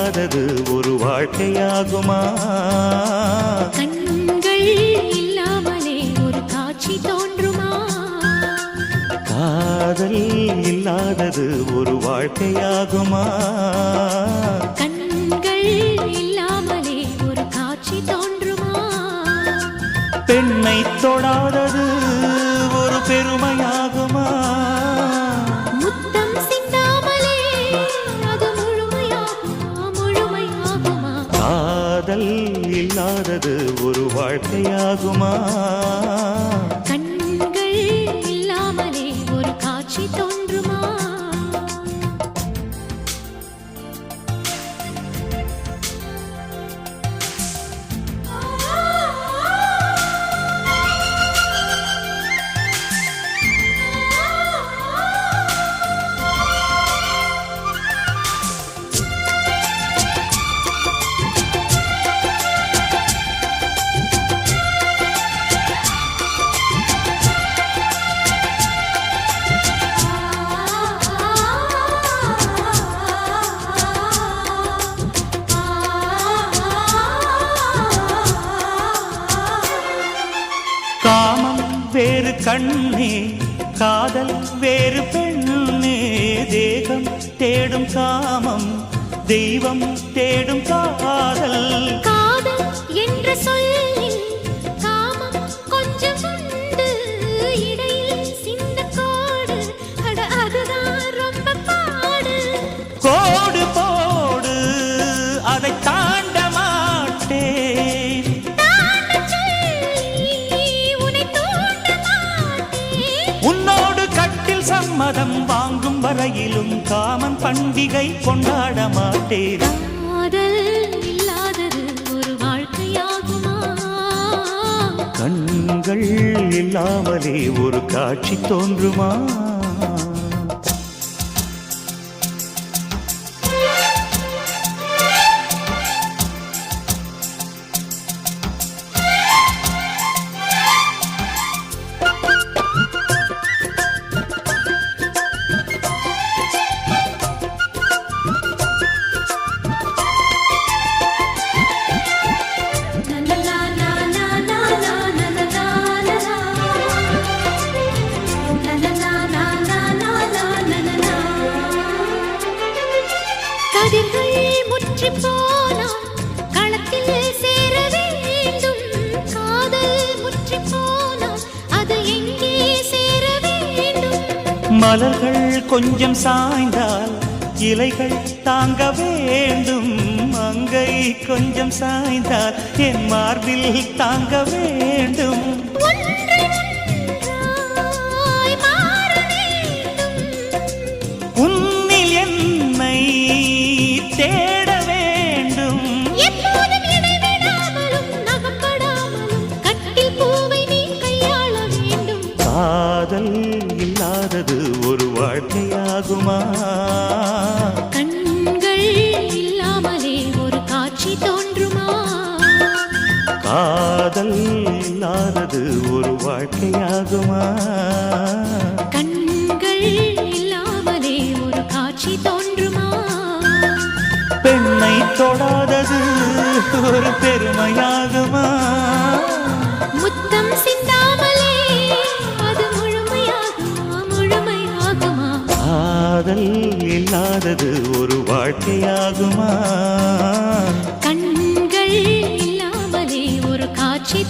இல்லாதது ஒரு வாழ்க்கையாகுமா? கண்கள் இல்லாமலே ஒரு காட்சி தோன்றுமா? காதல் இல்லாதது ஒரு வாழ்க்கையாகுமா? கண்கள் இல்லாமலே ஒரு காட்சி தோன்றுமா? பெண்ணை தொடாதது ஒரு பெருமையாகுமா? முத்தம் சிந்தாமலே அது முழுமையாகுமா? முழுமையாகுமா? காதல் இல்லாதது ஒரு வாழ்க்கையாகுமா? கண்கள் இல்லாமலே ஒரு காட்சி தோன்றுமா? காமம் வேறு கண்ணே, காதல் வேறு பெண்ணே. தேகம் தேடும் காமம், தெய்வம் தேடும் காதல். காதல் என்ற சொல்லில் காமம் கொஞ்சம் உண்டு, இடையில் சின்ன கோடு, அட அதுதான் ரொம்ப பாடு. கோடு போடு, அதை தாண்ட மாட்டேன். தாண்டச் சொல்லி உன்னை தூண்ட மாட்டேன். உன்னோடு கட்டில் சம்மதம் வாங்கும் வரையிலும் காமன் பண்டிகை கொண்டாட மாட்டேன். காதல் இல்லாதது ஒரு வாழ்க்கையாகுமா? கண்கள் இல்லாமலே ஒரு காட்சி தோன்றுமா? கதிர்கள் முற்றி போனால் களத்தில் சேர வேண்டும். காதல் முற்றி போனால் அது எங்கே சேர வேண்டும்? மலர்கள் கொஞ்சம் சாய்ந்தால் இலைகள் தாங்க வேண்டும். மங்கை கொஞ்சம் சாய்ந்தால் என் மார்பில் தாங்க வேண்டும். ஒன்றை ஒன்றாய் மாற வேண்டும். உன்னில் என்னை தேட வேண்டும். எப்போதும் இடைவிடாமலும் நகப்படாமலும் கட்டில் பூவை நீ கையாள வேண்டும். காதல் இல்லாதது ஒரு வாழ்க்கையாகுமா? கண்கள் இல்லாமலே ஒரு காட்சி தோன்றுமா? காதல் இல்லாதது ஒரு வாழ்க்கையாகுமா? கண்கள் இல்லாமலே ஒரு காட்சி தோன்றுமா? பெண்ணை தொடாதது ஒரு பெருமையாகுமா? முத்தம் சிந்தாமலே அது முழுமையாகுமா? முழுமையாகுமா? காதல் இல்லாதது ஒரு வாழ்க்கையாகுமா? கண்கள் இல்லாமலே ஒரு காட்சி